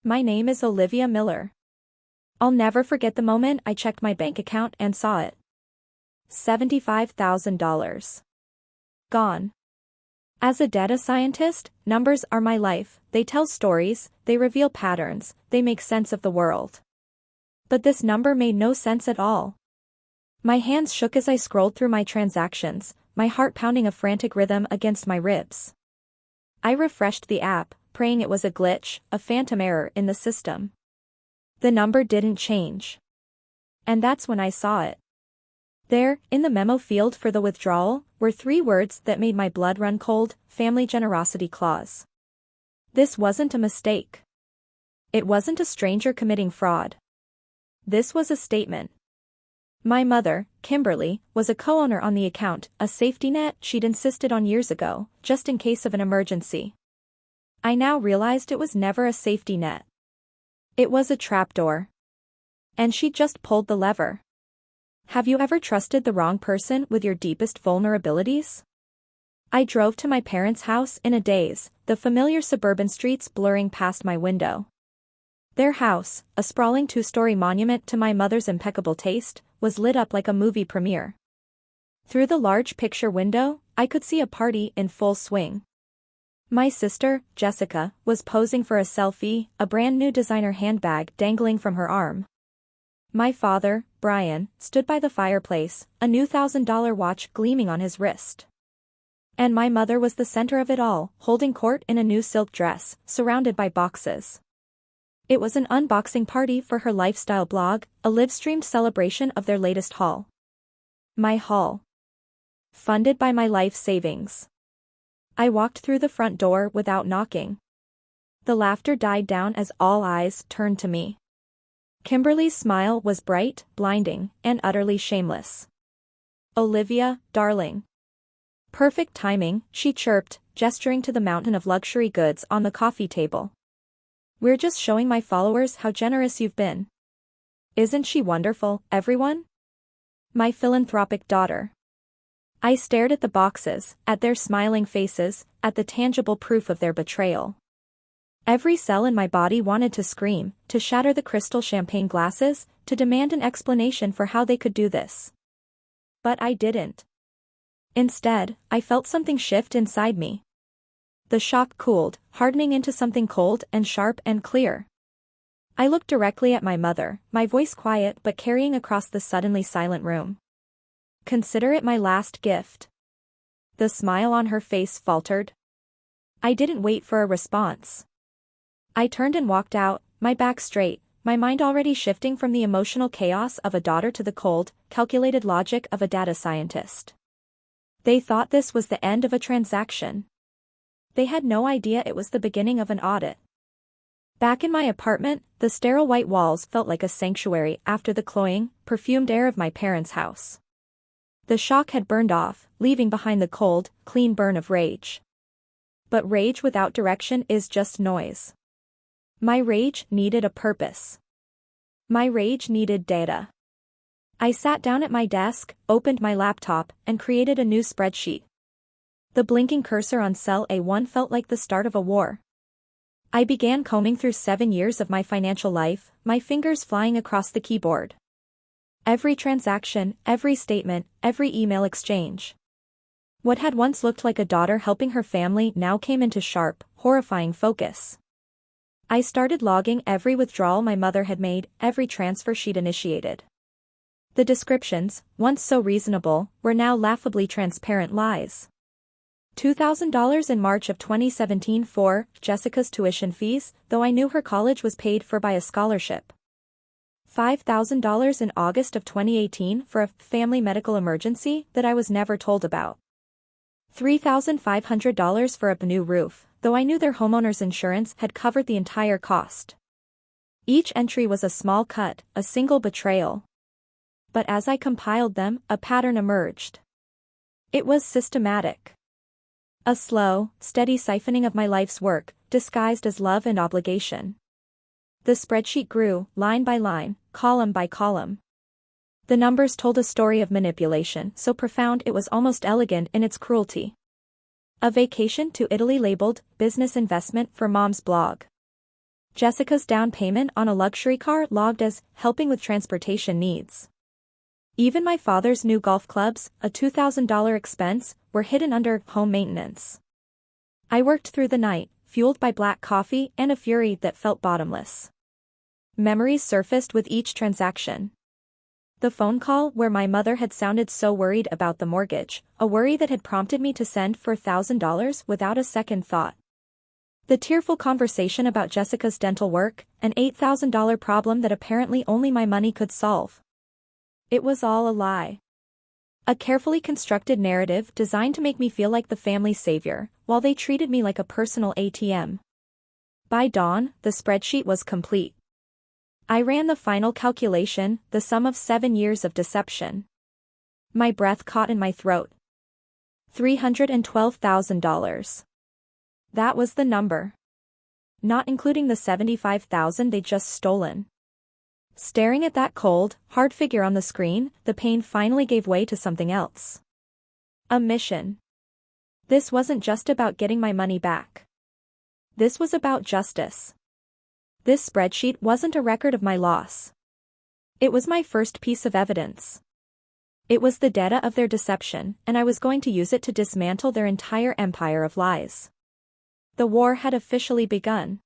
My name is Olivia Miller. I'll never forget the moment I checked my bank account and saw it. $75,000. Gone. As a data scientist, numbers are my life. They tell stories, they reveal patterns, they make sense of the world. But this number made no sense at all. My hands shook as I scrolled through my transactions, my heart pounding a frantic rhythm against my ribs. I refreshed the app, praying it was a glitch, a phantom error in the system. The number didn't change. And that's when I saw it. There, in the memo field for the withdrawal, were 3 words that made my blood run cold: family generosity clause. This wasn't a mistake. It wasn't a stranger committing fraud. This was a statement. My mother, Kimberly, was a co-owner on the account, a safety net she'd insisted on years ago, just in case of an emergency. I now realized it was never a safety net. It was a trapdoor. And she'd just pulled the lever. Have you ever trusted the wrong person with your deepest vulnerabilities? I drove to my parents' house in a daze, the familiar suburban streets blurring past my window. Their house, a sprawling 2-story monument to my mother's impeccable taste, was lit up like a movie premiere. Through the large picture window, I could see a party in full swing. My sister, Jessica, was posing for a selfie, a brand new designer handbag dangling from her arm. My father, Brian, stood by the fireplace, a new $1,000 watch gleaming on his wrist. And my mother was the center of it all, holding court in a new silk dress, surrounded by boxes. It was an unboxing party for her lifestyle blog, a live-streamed celebration of their latest haul. My haul. Funded by my life savings. I walked through the front door without knocking. The laughter died down as all eyes turned to me. Kimberly's smile was bright, blinding, and utterly shameless. "Olivia, darling." "Perfect timing," she chirped, gesturing to the mountain of luxury goods on the coffee table. "We're just showing my followers how generous you've been. Isn't she wonderful, everyone? My philanthropic daughter." I stared at the boxes, at their smiling faces, at the tangible proof of their betrayal. Every cell in my body wanted to scream, to shatter the crystal champagne glasses, to demand an explanation for how they could do this. But I didn't. Instead, I felt something shift inside me. The shock cooled, hardening into something cold and sharp and clear. I looked directly at my mother, my voice quiet but carrying across the suddenly silent room. "Consider it my last gift." The smile on her face faltered. I didn't wait for a response. I turned and walked out, my back straight, my mind already shifting from the emotional chaos of a daughter to the cold, calculated logic of a data scientist. They thought this was the end of a transaction. They had no idea it was the beginning of an audit. Back in my apartment, the sterile white walls felt like a sanctuary after the cloying, perfumed air of my parents' house. The shock had burned off, leaving behind the cold, clean burn of rage. But rage without direction is just noise. My rage needed a purpose. My rage needed data. I sat down at my desk, opened my laptop, and created a new spreadsheet. The blinking cursor on cell A1 felt like the start of a war. I began combing through 7 years of my financial life, my fingers flying across the keyboard. Every transaction, every statement, every email exchange. What had once looked like a daughter helping her family now came into sharp, horrifying focus. I started logging every withdrawal my mother had made, every transfer she'd initiated. The descriptions, once so reasonable, were now laughably transparent lies. $2,000 in March of 2017 for Jessica's tuition fees, though I knew her college was paid for by a scholarship. $5,000 in August of 2018 for a family medical emergency that I was never told about. $3,500 for a new roof, though I knew their homeowner's insurance had covered the entire cost. Each entry was a small cut, a single betrayal. But as I compiled them, a pattern emerged. It was systematic. A slow, steady siphoning of my life's work, disguised as love and obligation. The spreadsheet grew, line by line, column by column. The numbers told a story of manipulation so profound it was almost elegant in its cruelty. A vacation to Italy labeled business investment for mom's blog. Jessica's down payment on a luxury car logged as helping with transportation needs. Even my father's new golf clubs, a $2,000 expense, were hidden under home maintenance. I worked through the night, fueled by black coffee and a fury that felt bottomless. Memories surfaced with each transaction. The phone call where my mother had sounded so worried about the mortgage, a worry that had prompted me to send for $1,000 without a second thought. The tearful conversation about Jessica's dental work, an $8,000 problem that apparently only my money could solve. It was all a lie. A carefully constructed narrative designed to make me feel like the family savior, while they treated me like a personal ATM. By dawn, the spreadsheet was complete. I ran the final calculation, the sum of 7 years of deception. My breath caught in my throat. $312,000. That was the number. Not including the $75,000 they'd just stolen. Staring at that cold, hard figure on the screen, the pain finally gave way to something else. A mission. This wasn't just about getting my money back. This was about justice. This spreadsheet wasn't a record of my loss. It was my first piece of evidence. It was the data of their deception, and I was going to use it to dismantle their entire empire of lies. The war had officially begun.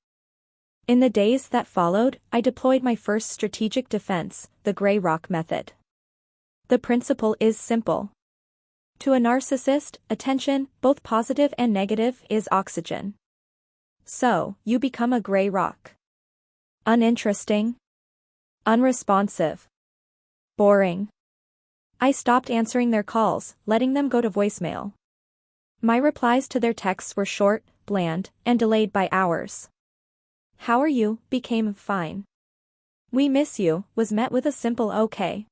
In the days that followed, I deployed my first strategic defense, the gray rock method. The principle is simple. To a narcissist, attention, both positive and negative, is oxygen. So, you become a gray rock. Uninteresting. Unresponsive. Boring. I stopped answering their calls, letting them go to voicemail. My replies to their texts were short, bland, and delayed by hours. "How are you?" became "fine." "We miss you," was met with a simple "okay."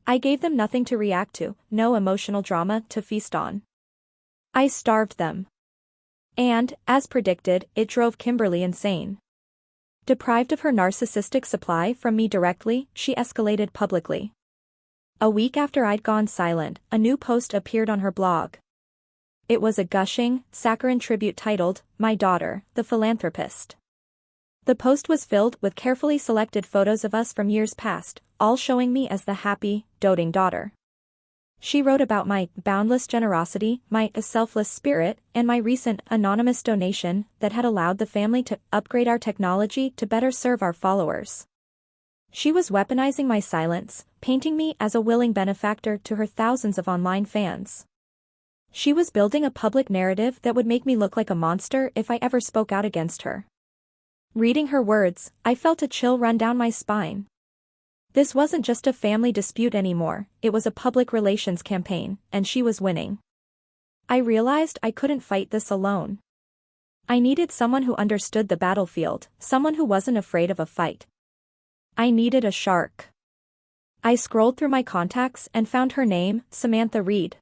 I gave them nothing to react to, no emotional drama to feast on. I starved them. And, as predicted, it drove Kimberly insane. Deprived of her narcissistic supply from me directly, she escalated publicly. A week after I'd gone silent, a new post appeared on her blog. It was a gushing, saccharine tribute titled, "My Daughter, the Philanthropist." The post was filled with carefully selected photos of us from years past, all showing me as the happy, doting daughter. She wrote about my boundless generosity, my selfless spirit, and my recent anonymous donation that had allowed the family to upgrade our technology to better serve our followers. She was weaponizing my silence, painting me as a willing benefactor to her thousands of online fans. She was building a public narrative that would make me look like a monster if I ever spoke out against her. Reading her words, I felt a chill run down my spine. This wasn't just a family dispute anymore, it was a public relations campaign, and she was winning. I realized I couldn't fight this alone. I needed someone who understood the battlefield, someone who wasn't afraid of a fight. I needed a shark. I scrolled through my contacts and found her name, Samantha Reed.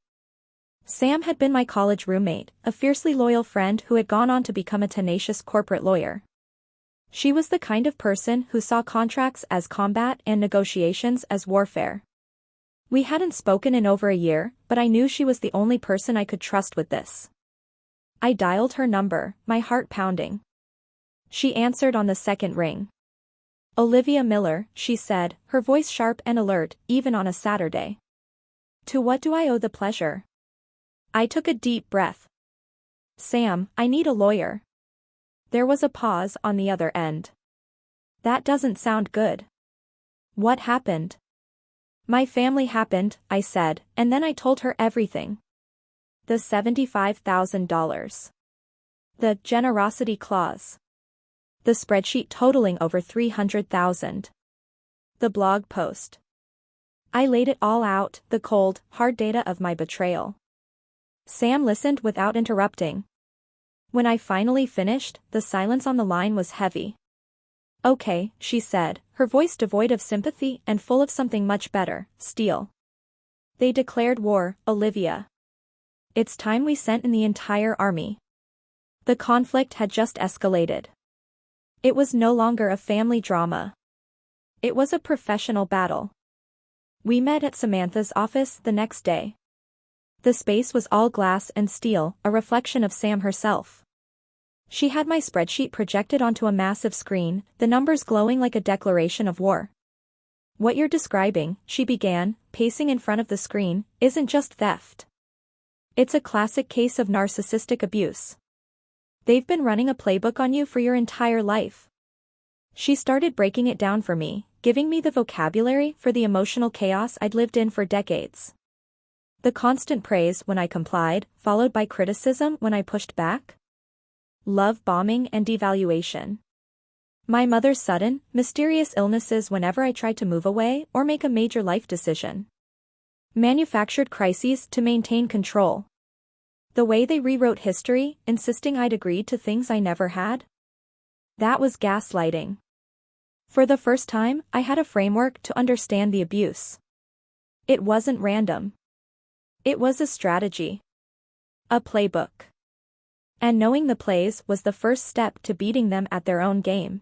Sam had been my college roommate, a fiercely loyal friend who had gone on to become a tenacious corporate lawyer. She was the kind of person who saw contracts as combat and negotiations as warfare. We hadn't spoken in over a year, but I knew she was the only person I could trust with this. I dialed her number, my heart pounding. She answered on the second ring. "Olivia Miller," she said, her voice sharp and alert, even on a Saturday. "To what do I owe the pleasure?" I took a deep breath. "Sam, I need a lawyer." There was a pause on the other end. "That doesn't sound good." "What happened?" "My family happened," I said, and then I told her everything. The $75,000. The generosity clause. The spreadsheet totaling over $300,000. The blog post. I laid it all out, the cold, hard data of my betrayal. Sam listened without interrupting. When I finally finished, the silence on the line was heavy. "Okay," she said, her voice devoid of sympathy and full of something much better, steel. "They declared war, Olivia. It's time we sent in the entire army." The conflict had just escalated. It was no longer a family drama. It was a professional battle. We met at Samantha's office the next day. The space was all glass and steel, a reflection of Sam herself. She had my spreadsheet projected onto a massive screen, the numbers glowing like a declaration of war. What you're describing, she began, pacing in front of the screen, isn't just theft. It's a classic case of narcissistic abuse. They've been running a playbook on you for your entire life. She started breaking it down for me, giving me the vocabulary for the emotional chaos I'd lived in for decades. The constant praise when I complied, followed by criticism when I pushed back. Love bombing and devaluation. My mother's sudden, mysterious illnesses whenever I tried to move away or make a major life decision. Manufactured crises to maintain control. The way they rewrote history, insisting I'd agreed to things I never had. That was gaslighting. For the first time, I had a framework to understand the abuse. It wasn't random. It was a strategy. A playbook. And knowing the plays was the first step to beating them at their own game.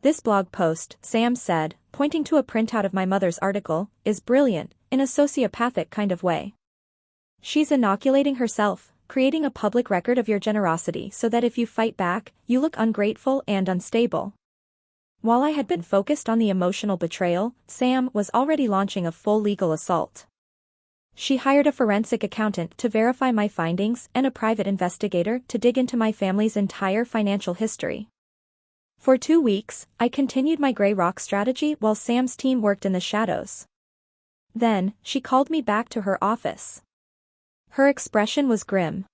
This blog post, Sam said, pointing to a printout of my mother's article, is brilliant, in a sociopathic kind of way. She's inoculating herself, creating a public record of your generosity so that if you fight back, you look ungrateful and unstable. While I had been focused on the emotional betrayal, Sam was already launching a full legal assault. She hired a forensic accountant to verify my findings and a private investigator to dig into my family's entire financial history. For 2 weeks, I continued my gray rock strategy while Sam's team worked in the shadows. Then, she called me back to her office. Her expression was grim.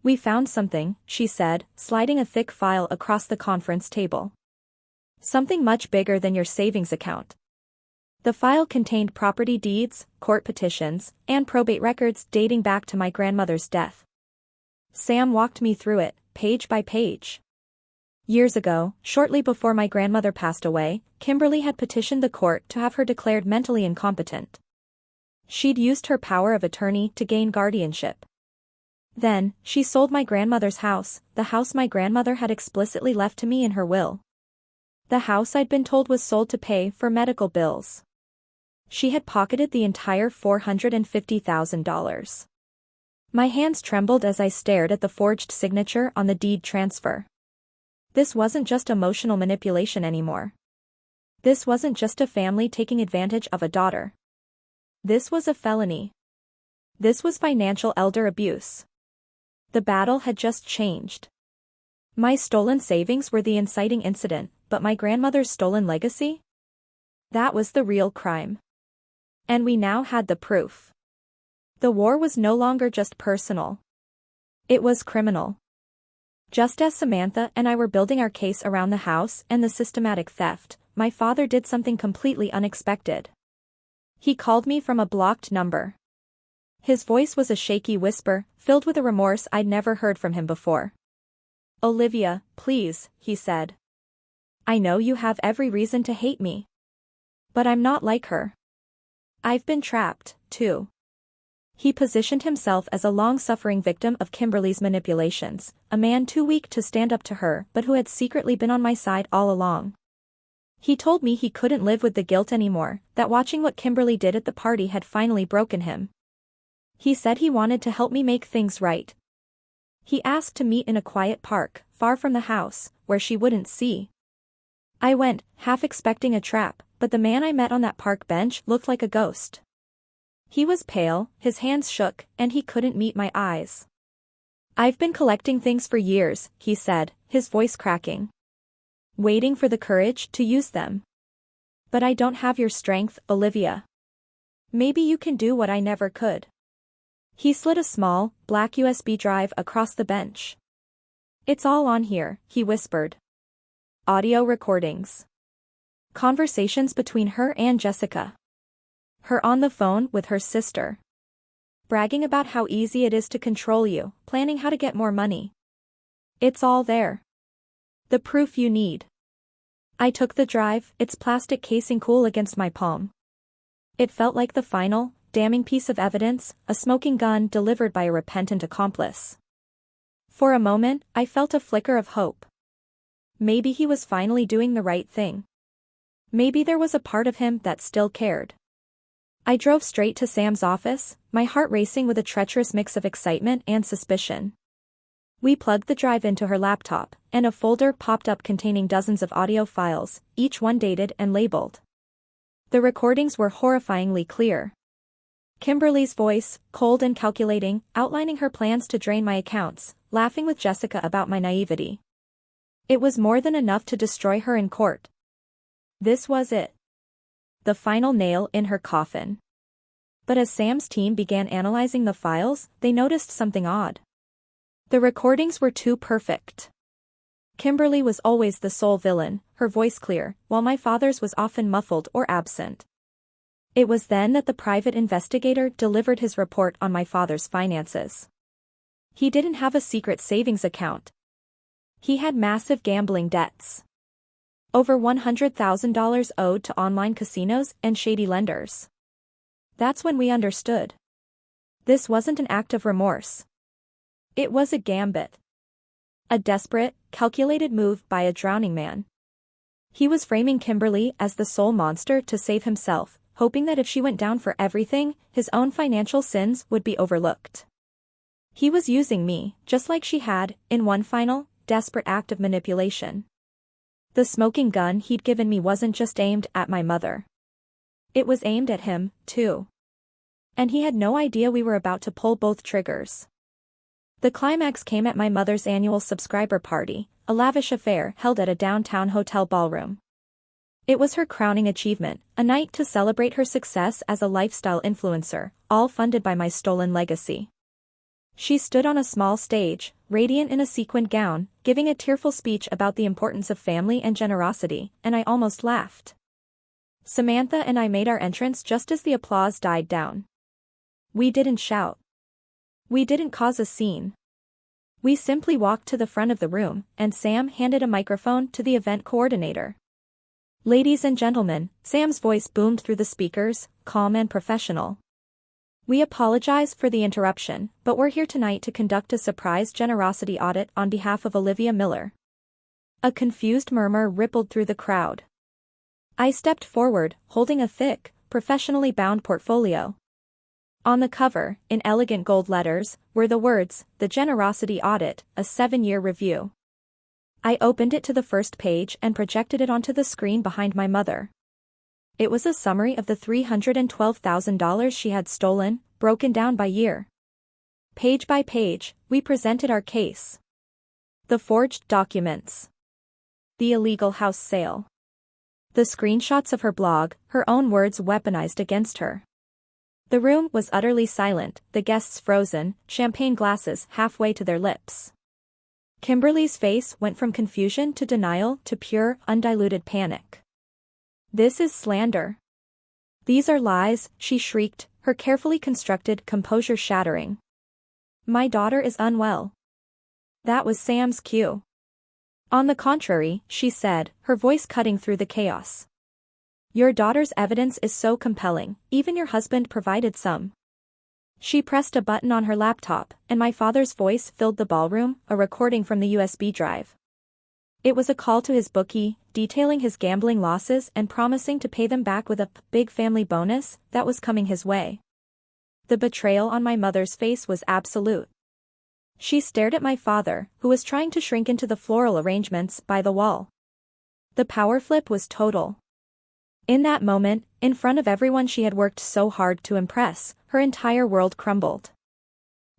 "We found something," she said, sliding a thick file across the conference table. "Something much bigger than your savings account." The file contained property deeds, court petitions, and probate records dating back to my grandmother's death. Sam walked me through it, page by page. Years ago, shortly before my grandmother passed away, Kimberly had petitioned the court to have her declared mentally incompetent. She'd used her power of attorney to gain guardianship. Then, she sold my grandmother's house, the house my grandmother had explicitly left to me in her will. The house I'd been told was sold to pay for medical bills. She had pocketed the entire $450,000. My hands trembled as I stared at the forged signature on the deed transfer. This wasn't just emotional manipulation anymore. This wasn't just a family taking advantage of a daughter. This was a felony. This was financial elder abuse. The battle had just changed. My stolen savings were the inciting incident, but my grandmother's stolen legacy? That was the real crime. And we now had the proof. The war was no longer just personal. It was criminal. Just as Samantha and I were building our case around the house and the systematic theft, my father did something completely unexpected. He called me from a blocked number. His voice was a shaky whisper, filled with a remorse I'd never heard from him before. "Olivia, please," he said. "I know you have every reason to hate me. But I'm not like her. I've been trapped, too." He positioned himself as a long-suffering victim of Kimberly's manipulations, a man too weak to stand up to her but who had secretly been on my side all along. He told me he couldn't live with the guilt anymore, that watching what Kimberly did at the party had finally broken him. He said he wanted to help me make things right. He asked to meet in a quiet park, far from the house, where she wouldn't see. I went, half expecting a trap, but the man I met on that park bench looked like a ghost. He was pale, his hands shook, and he couldn't meet my eyes. "I've been collecting things for years," he said, his voice cracking. "Waiting for the courage to use them. But I don't have your strength, Olivia. Maybe you can do what I never could." He slid a small, black USB drive across the bench. "It's all on here," he whispered. "Audio recordings. Conversations between her and Jessica. Her on the phone with her sister. Bragging about how easy it is to control you, planning how to get more money. It's all there. The proof you need." I took the drive, its plastic casing cool against my palm. It felt like the final, damning piece of evidence, a smoking gun delivered by a repentant accomplice. For a moment, I felt a flicker of hope. Maybe he was finally doing the right thing. Maybe there was a part of him that still cared. I drove straight to Sam's office, my heart racing with a treacherous mix of excitement and suspicion. We plugged the drive into her laptop, and a folder popped up containing dozens of audio files, each one dated and labeled. The recordings were horrifyingly clear. Kimberly's voice, cold and calculating, outlining her plans to drain my accounts, laughing with Jessica about my naivety. It was more than enough to destroy her in court. This was it. The final nail in her coffin. But as Sam's team began analyzing the files, they noticed something odd. The recordings were too perfect. Kimberly was always the sole villain, her voice clear, while my father's was often muffled or absent. It was then that the private investigator delivered his report on my father's finances. He didn't have a secret savings account. He had massive gambling debts. Over $100,000 owed to online casinos and shady lenders. That's when we understood. This wasn't an act of remorse. It was a gambit. A desperate, calculated move by a drowning man. He was framing Kimberly as the sole monster to save himself, hoping that if she went down for everything, his own financial sins would be overlooked. He was using me, just like she had, in one final, desperate act of manipulation. The smoking gun he'd given me wasn't just aimed at my mother. It was aimed at him, too. And he had no idea we were about to pull both triggers. The climax came at my mother's annual subscriber party, a lavish affair held at a downtown hotel ballroom. It was her crowning achievement, a night to celebrate her success as a lifestyle influencer, all funded by my stolen legacy. She stood on a small stage, radiant in a sequined gown, giving a tearful speech about the importance of family and generosity, and I almost laughed. Samantha and I made our entrance just as the applause died down. We didn't shout. We didn't cause a scene. We simply walked to the front of the room, and Sam handed a microphone to the event coordinator. "Ladies and gentlemen," Sam's voice boomed through the speakers, calm and professional. "We apologize for the interruption, but we're here tonight to conduct a surprise generosity audit on behalf of Olivia Miller." A confused murmur rippled through the crowd. I stepped forward, holding a thick, professionally bound portfolio. On the cover, in elegant gold letters, were the words, "The Generosity Audit, a 7-year review." I opened it to the first page and projected it onto the screen behind my mother. It was a summary of the $312,000 she had stolen, broken down by year. Page by page, we presented our case. The forged documents. The illegal house sale. The screenshots of her blog, her own words weaponized against her. The room was utterly silent, the guests frozen, champagne glasses halfway to their lips. Kimberly's face went from confusion to denial to pure, undiluted panic. "This is slander. These are lies," she shrieked, her carefully constructed composure shattering. "My daughter is unwell." That was Sam's cue. "On the contrary," she said, her voice cutting through the chaos. "Your daughter's evidence is so compelling, even your husband provided some." She pressed a button on her laptop, and my father's voice filled the ballroom, a recording from the USB drive. It was a call to his bookie, detailing his gambling losses and promising to pay them back with a big family bonus that was coming his way. The betrayal on my mother's face was absolute. She stared at my father, who was trying to shrink into the floral arrangements by the wall. The power flip was total. In that moment, in front of everyone she had worked so hard to impress, her entire world crumbled.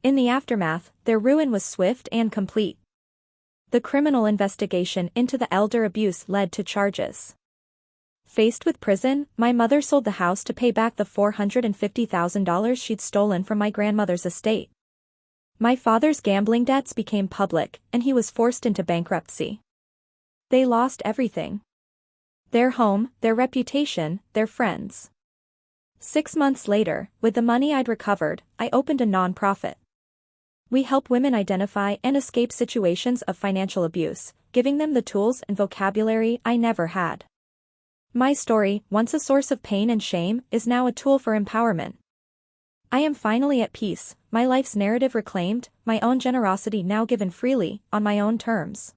In the aftermath, their ruin was swift and complete. The criminal investigation into the elder abuse led to charges. Faced with prison, my mother sold the house to pay back the $450,000 she'd stolen from my grandmother's estate. My father's gambling debts became public, and he was forced into bankruptcy. They lost everything. Their home, their reputation, their friends. 6 months later, with the money I'd recovered, I opened a non-profit. We help women identify and escape situations of financial abuse, giving them the tools and vocabulary I never had. My story, once a source of pain and shame, is now a tool for empowerment. I am finally at peace, my life's narrative reclaimed, my own generosity now given freely, on my own terms.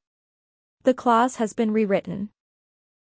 The clause has been rewritten.